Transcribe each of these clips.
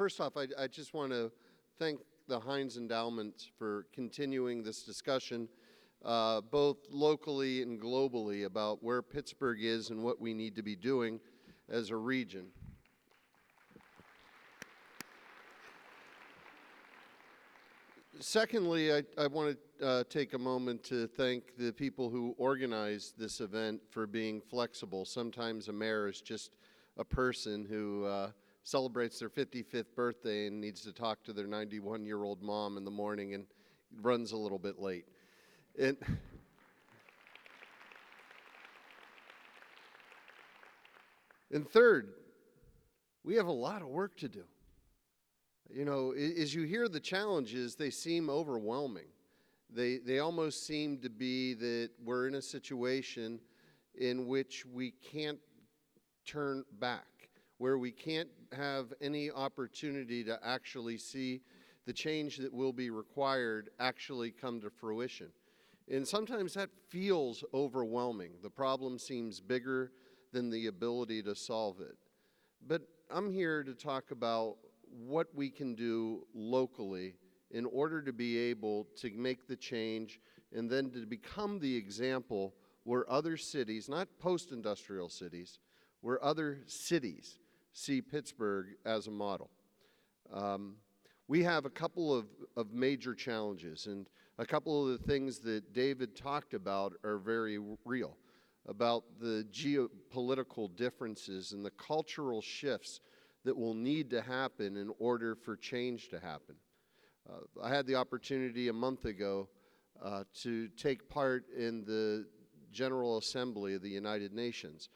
First off, I just want to thank the Heinz Endowments for continuing this discussion, both locally and globally, about where Pittsburgh is and what we need to be doing as a region. Secondly, I want to take a moment to thank the people who organized this event for being flexible. Sometimes a mayor is just a person who celebrates their 55th birthday and needs to talk to their 91-year-old mom in the morning and runs a little bit late. And third, we have a lot of work to do. You know, as you hear the challenges, they seem overwhelming. They almost seem to be that we're in a situation in which we can't turn back, where we can't have any opportunity to actually see the change that will be required actually come to fruition. And sometimes that feels overwhelming. The problem seems bigger than the ability to solve it. But I'm here to talk about what we can do locally in order to be able to make the change and then to become the example where other cities, not post-industrial cities, where other cities see Pittsburgh as a model. We have a couple of major challenges, and a couple of the things that David talked about are very real, about the geopolitical differences and the cultural shifts that will need to happen in order for change to happen. I had the opportunity a month ago to take part in the General Assembly of the United Nations.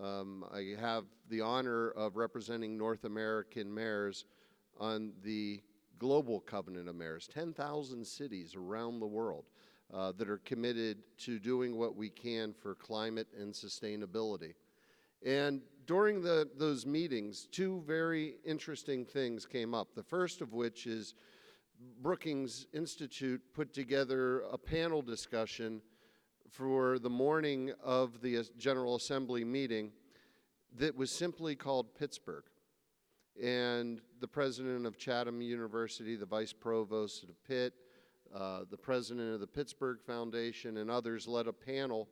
I have the honor of representing North American mayors on the Global Covenant of Mayors, 10,000 cities around the world that are committed to doing what we can for climate and sustainability. And during those meetings, two very interesting things came up. The first of which is Brookings Institute put together a panel discussion for the morning of the General Assembly meeting that was simply called Pittsburgh. And the president of Chatham University, the vice provost of Pitt, the president of the Pittsburgh Foundation, and others led a panel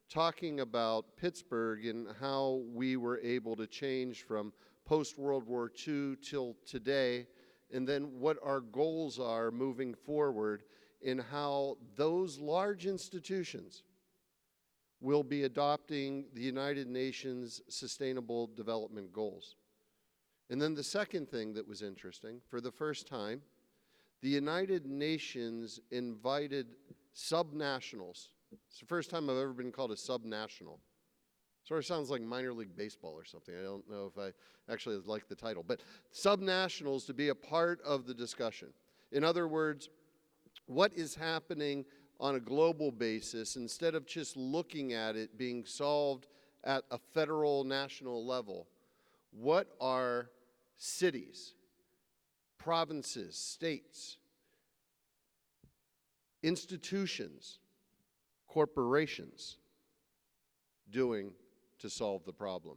talking about Pittsburgh and how we were able to change from post-World War II till today, and then what our goals are moving forward in how those large institutions will be adopting the United Nations Sustainable Development Goals. And then the second thing that was interesting, for the first time, the United Nations invited SubNationals. It's the first time I've ever been called a SubNational. Sort of sounds like minor league baseball or something. I don't know if I actually like the title. But SubNationals to be a part of the discussion. In other words, what is happening on a global basis, instead of just looking at it being solved at a federal, national level, what are cities, provinces, states, institutions, corporations doing to solve the problem?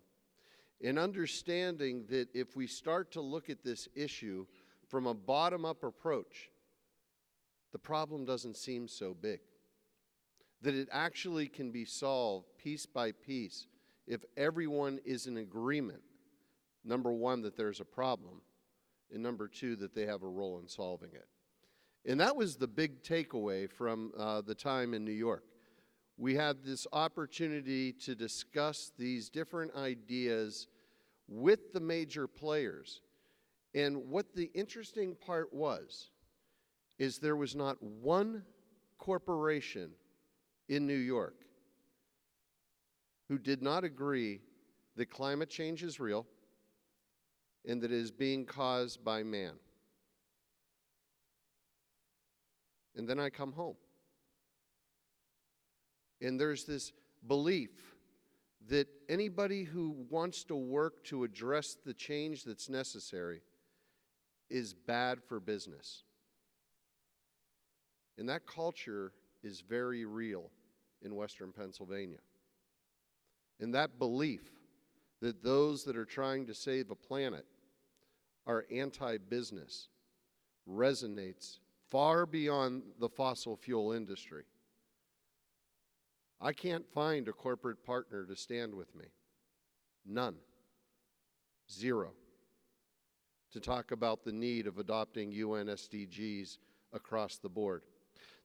And understanding that if we start to look at this issue from a bottom-up approach, the problem doesn't seem so big. That it actually can be solved piece by piece if everyone is in agreement, number one, that there's a problem, and number two, that they have a role in solving it. And that was the big takeaway from the time in New York. We had this opportunity to discuss these different ideas with the major players. And what the interesting part was, is there was not one corporation in New York who did not agree that climate change is real and that it is being caused by man. And then I come home. And there's this belief that anybody who wants to work to address the change that's necessary is bad for business. And that culture is very real in Western Pennsylvania. And that belief that those that are trying to save a planet our anti-business resonates far beyond the fossil fuel industry. I can't find a corporate partner to stand with me. None. Zero. To talk about the need of adopting UN SDGs across the board.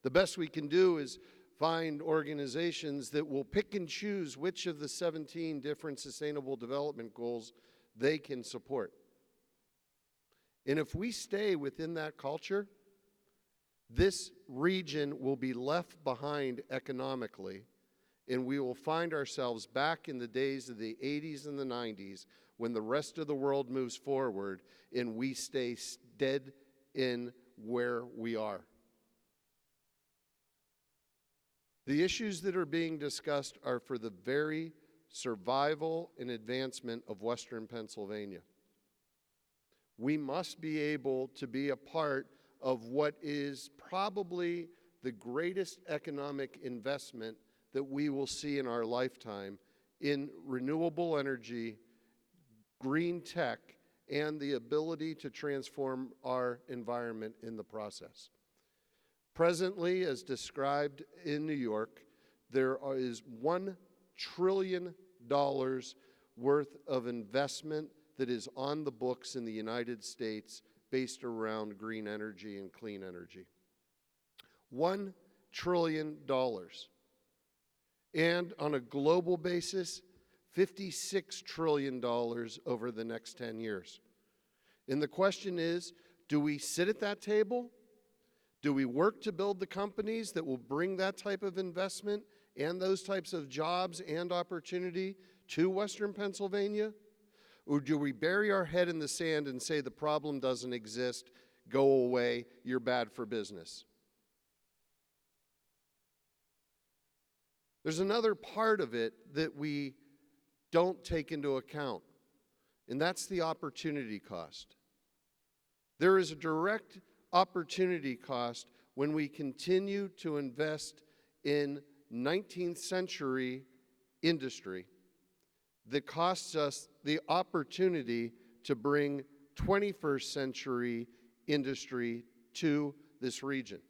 The best we can do is find organizations that will pick and choose which of the 17 different sustainable development goals they can support. And if we stay within that culture, this region will be left behind economically, and we will find ourselves back in the days of the 80s and the 90s when the rest of the world moves forward and we stay dead in where we are. The issues that are being discussed are for the very survival and advancement of Western Pennsylvania. We must be able to be a part of what is probably the greatest economic investment that we will see in our lifetime in renewable energy, green tech, and the ability to transform our environment in the process. Presently, as described in New York, there is $1 trillion worth of investment that is on the books in the United States based around green energy and clean energy. $1 trillion. And on a global basis, $56 trillion over the next 10 years. And the question is, do we sit at that table? Do we work to build the companies that will bring that type of investment and those types of jobs and opportunity to Western Pennsylvania? Or do we bury our head in the sand and say the problem doesn't exist, go away, you're bad for business? There's another part of it that we don't take into account, and that's the opportunity cost. There is a direct opportunity cost when we continue to invest in 19th century industry that costs us the opportunity to bring 21st century industry to this region.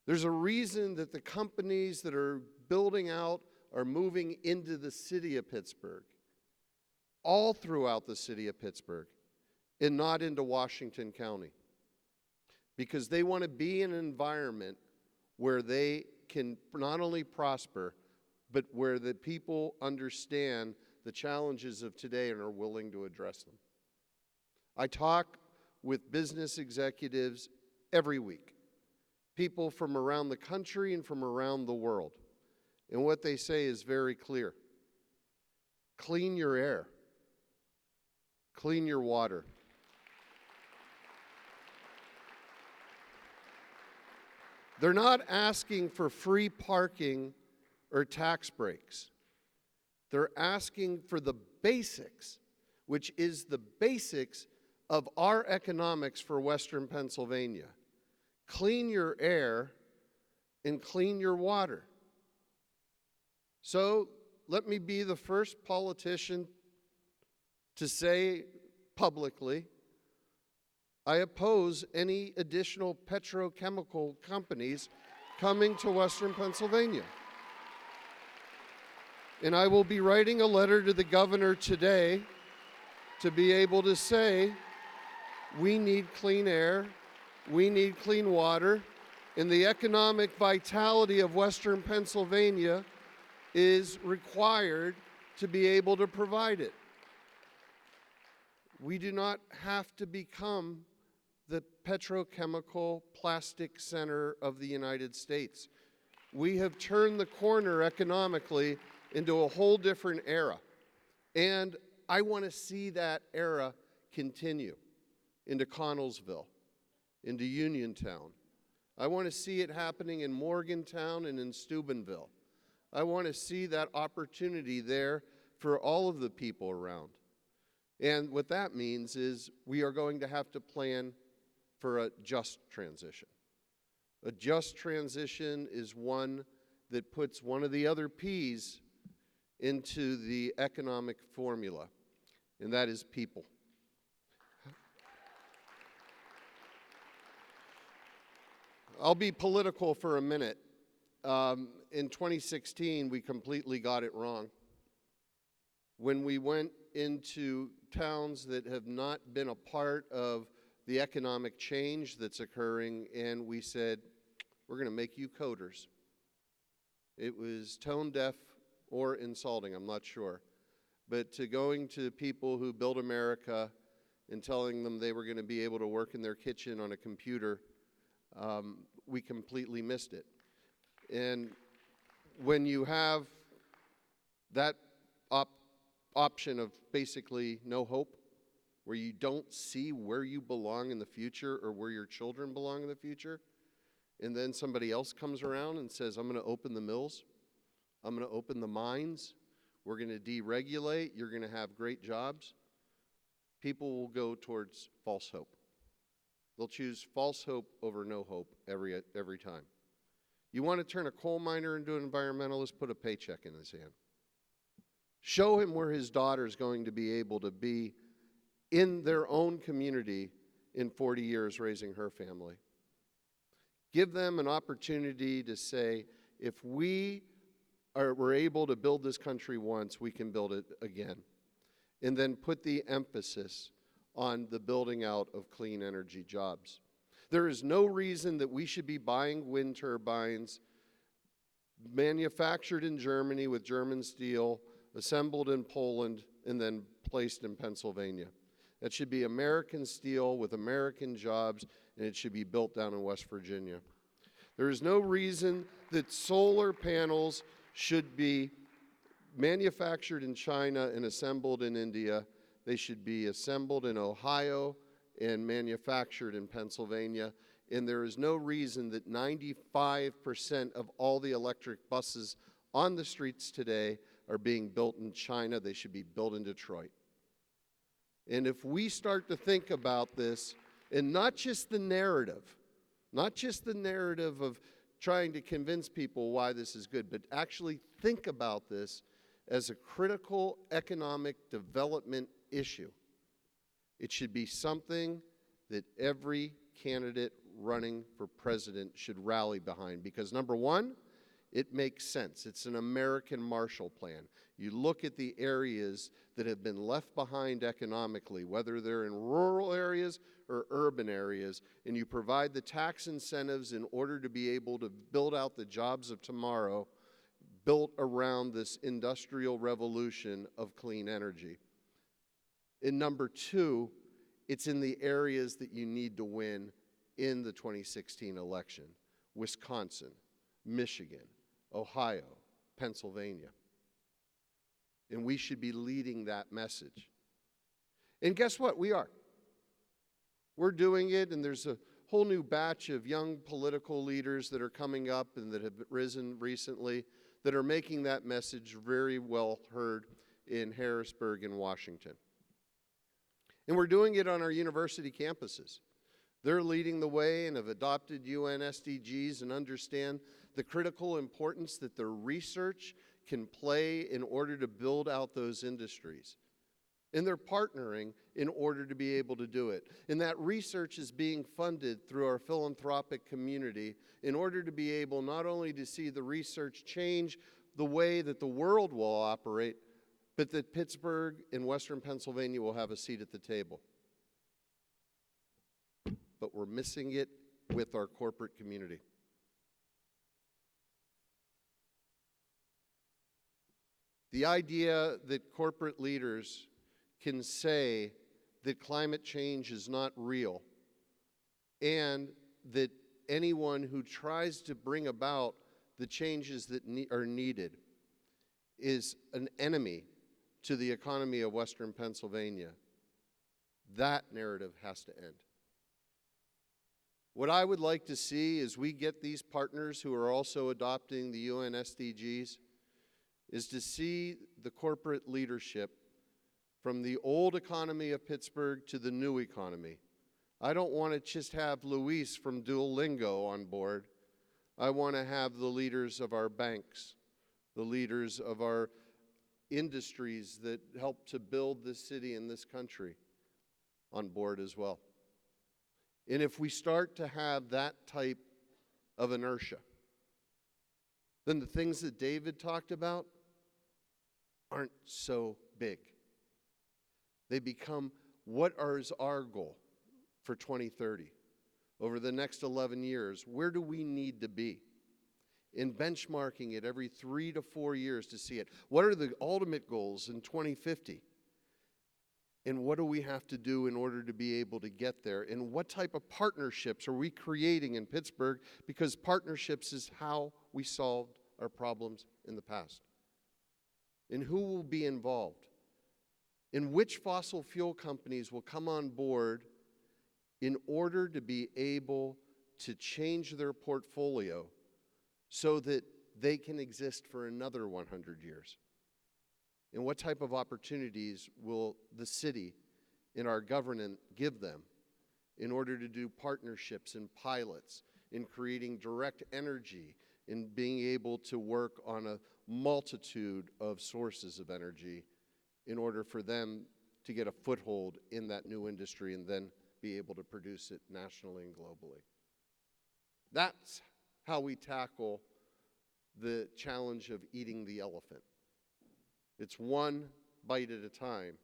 There's a reason that the companies that are building out are moving into the city of Pittsburgh, all throughout the city of Pittsburgh, and not into Washington County. Because they want to be in an environment where they can not only prosper, but where the people understand the challenges of today and are willing to address them. I talk with business executives every week, people from around the country and from around the world. And what they say is very clear. Clean your air. Clean your water. They're not asking for free parking or tax breaks. They're asking for the basics, which is the basics of our economics for Western Pennsylvania. Clean your air and clean your water. So let me be the first politician to say publicly, I oppose any additional petrochemical companies coming to Western Pennsylvania. And I will be writing a letter to the governor today to be able to say, we need clean air, we need clean water, and the economic vitality of Western Pennsylvania is required to be able to provide it. We do not have to become the petrochemical plastic center of the United States. We have turned the corner economically into a whole different era. And I want to see that era continue into Connellsville, into Uniontown. I want to see it happening in Morgantown and in Steubenville. I want to see that opportunity there for all of the people around. And what that means is we are going to have to plan for a just transition. A just transition is one that puts one of the other P's into the economic formula, and that is people. I'll be political for a minute. In 2016, we completely got it wrong. When we went into towns that have not been a part of the economic change that's occurring, and we said, we're going to make you coders. It was tone deaf or insulting, I'm not sure. But to going to people who built America and telling them they were going to be able to work in their kitchen on a computer, we completely missed it. And when you have that option of basically no hope, where you don't see where you belong in the future or where your children belong in the future, and then somebody else comes around and says, I'm going to open the mills, I'm going to open the mines, we're going to deregulate, you're going to have great jobs, people will go towards false hope. They'll choose false hope over no hope every time. You want to turn a coal miner into an environmentalist, put a paycheck in his hand. Show him where his daughter's going to be able to be in their own community in 40 years raising her family. Give them an opportunity to say, if we're able to build this country once, we can build it again. And then put the emphasis on the building out of clean energy jobs. There is no reason that we should be buying wind turbines manufactured in Germany with German steel, assembled in Poland, and then placed in Pennsylvania. That should be American steel with American jobs, and it should be built down in West Virginia. There is no reason that solar panels should be manufactured in China and assembled in India. They should be assembled in Ohio and manufactured in Pennsylvania. And there is no reason that 95% of all the electric buses on the streets today are being built in China. They should be built in Detroit. And if we start to think about this, and not just the narrative of trying to convince people why this is good, but actually think about this as a critical economic development issue, it should be something that every candidate running for president should rally behind. Because number one, it makes sense. It's an American Marshall Plan. You look at the areas that have been left behind economically, whether they're in rural areas or urban areas, and you provide the tax incentives in order to be able to build out the jobs of tomorrow, built around this industrial revolution of clean energy. And number two, it's in the areas that you need to win in the 2016 election: Wisconsin, Michigan, Ohio, Pennsylvania. And we should be leading that message. And guess what? We are. We're doing it, and there's a whole new batch of young political leaders that are coming up and that have risen recently that are making that message very well heard in Harrisburg and Washington. And we're doing it on our university campuses. They're leading the way and have adopted UN SDGs and understand the critical importance that their research can play in order to build out those industries. And they're partnering in order to be able to do it. And that research is being funded through our philanthropic community in order to be able not only to see the research change the way that the world will operate, but that Pittsburgh and Western Pennsylvania will have a seat at the table. But we're missing it with our corporate community. The idea that corporate leaders can say that climate change is not real, and that anyone who tries to bring about the changes that are needed is an enemy to the economy of Western Pennsylvania, that narrative has to end. What I would like to see is we get these partners who are also adopting the UN SDGs, is to see the corporate leadership from the old economy of Pittsburgh to the new economy. I don't want to just have Luis from Duolingo on board. I want to have the leaders of our banks, the leaders of our industries that help to build this city and this country on board as well. And if we start to have that type of inertia, then the things that David talked about aren't so big. They become, what is our goal for 2030? Over the next 11 years, where do we need to be? In benchmarking it every 3 to 4 years to see it. What are the ultimate goals in 2050? And what do we have to do in order to be able to get there? And what type of partnerships are we creating in Pittsburgh? Because partnerships is how we solved our problems in the past. And who will be involved? And which fossil fuel companies will come on board in order to be able to change their portfolio so that they can exist for another 100 years? And what type of opportunities will the city and our government give them in order to do partnerships and pilots in creating direct energy, in being able to work on a multitude of sources of energy in order for them to get a foothold in that new industry and then be able to produce it nationally and globally? That's how we tackle the challenge of eating the elephant. It's one bite at a time,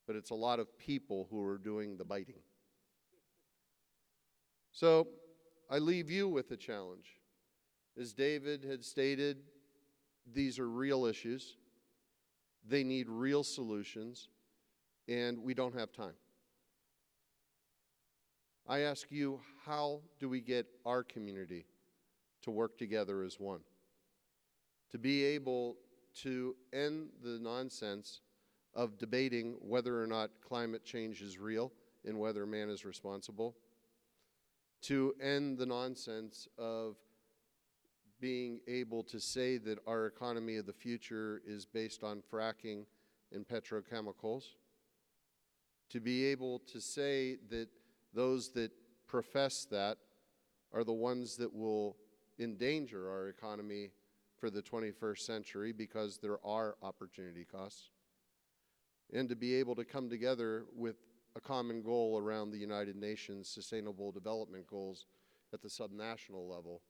but it's a lot of people who are doing the biting. So I leave you with a challenge. As David had stated, these are real issues. They need real solutions, and we don't have time. I ask you, how do we get our community to work together as one? To be able to end the nonsense of debating whether or not climate change is real and whether man is responsible, to end the nonsense of being able to say that our economy of the future is based on fracking and petrochemicals, to be able to say that those that profess that are the ones that will endanger our economy for the 21st century because there are opportunity costs, and to be able to come together with a common goal around the United Nations Sustainable Development Goals at the subnational level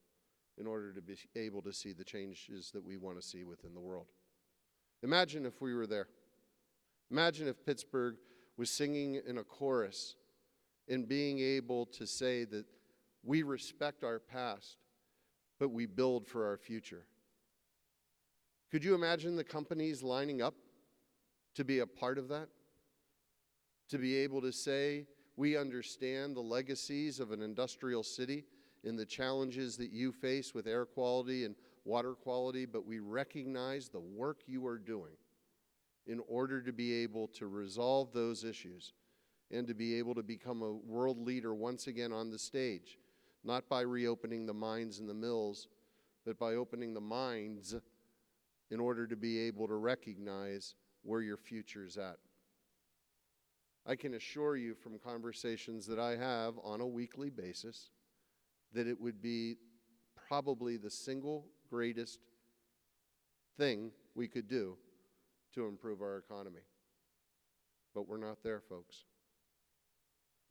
in order to be able to see the changes that we want to see within the world. Imagine if we were there. Imagine if Pittsburgh was singing in a chorus and being able to say that we respect our past, but we build for our future. Could you imagine the companies lining up to be a part of that? To be able to say, we understand the legacies of an industrial city and the challenges that you face with air quality and water quality, but we recognize the work you are doing in order to be able to resolve those issues and to be able to become a world leader once again on the stage, not by reopening the mines and the mills, but by opening the minds in order to be able to recognize where your future's at. I can assure you from conversations that I have on a weekly basis that it would be probably the single greatest thing we could do to improve our economy. But we're not there, folks.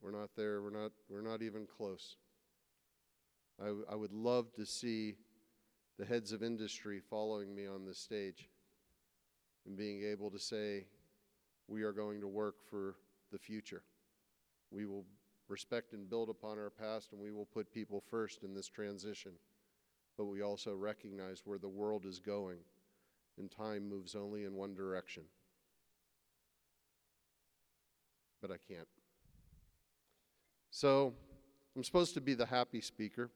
We're not there. We're not even close. I would love to see the heads of industry following me on this stage and being able to say, we are going to work for the future. We will respect and build upon our past, and we will put people first in this transition. But we also recognize where the world is going, and time moves only in one direction. But I can't. So I'm supposed to be the happy speaker.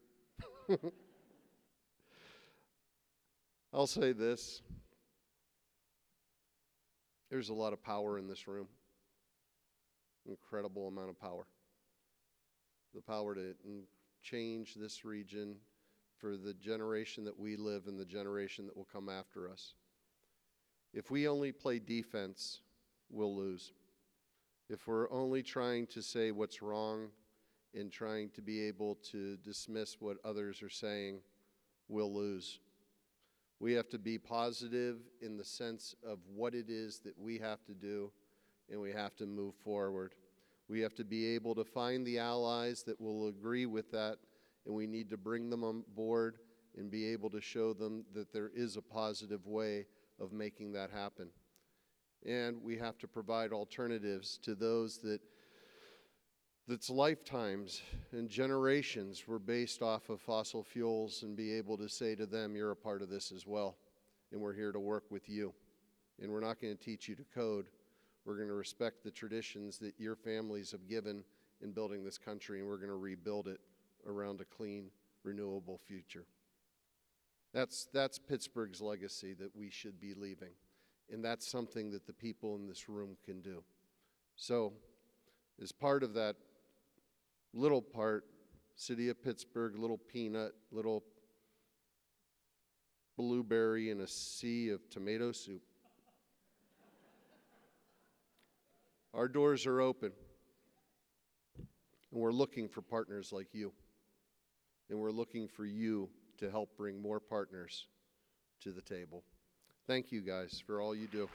I'll say this. There's a lot of power in this room. Incredible amount of power. The power to change this region for the generation that we live and the generation that will come after us. If we only play defense, we'll lose. If we're only trying to say what's wrong and trying to be able to dismiss what others are saying, we'll lose. We have to be positive in the sense of what it is that we have to do, and we have to move forward. We have to be able to find the allies that will agree with that and we need to bring them on board and be able to show them that there is a positive way of making that happen. And we have to provide alternatives to those that's lifetimes and generations were based off of fossil fuels, and be able to say to them, you're a part of this as well, and we're here to work with you. And we're not going to teach you to code. We're going to respect the traditions that your families have given in building this country, and we're going to rebuild it around a clean, renewable future. That's Pittsburgh's legacy that we should be leaving, and that's something that the people in this room can do. So, as part of that little part, City of Pittsburgh, little peanut, little blueberry in a sea of tomato soup, our doors are open, and we're looking for partners like you. And we're looking for you to help bring more partners to the table. Thank you guys for all you do.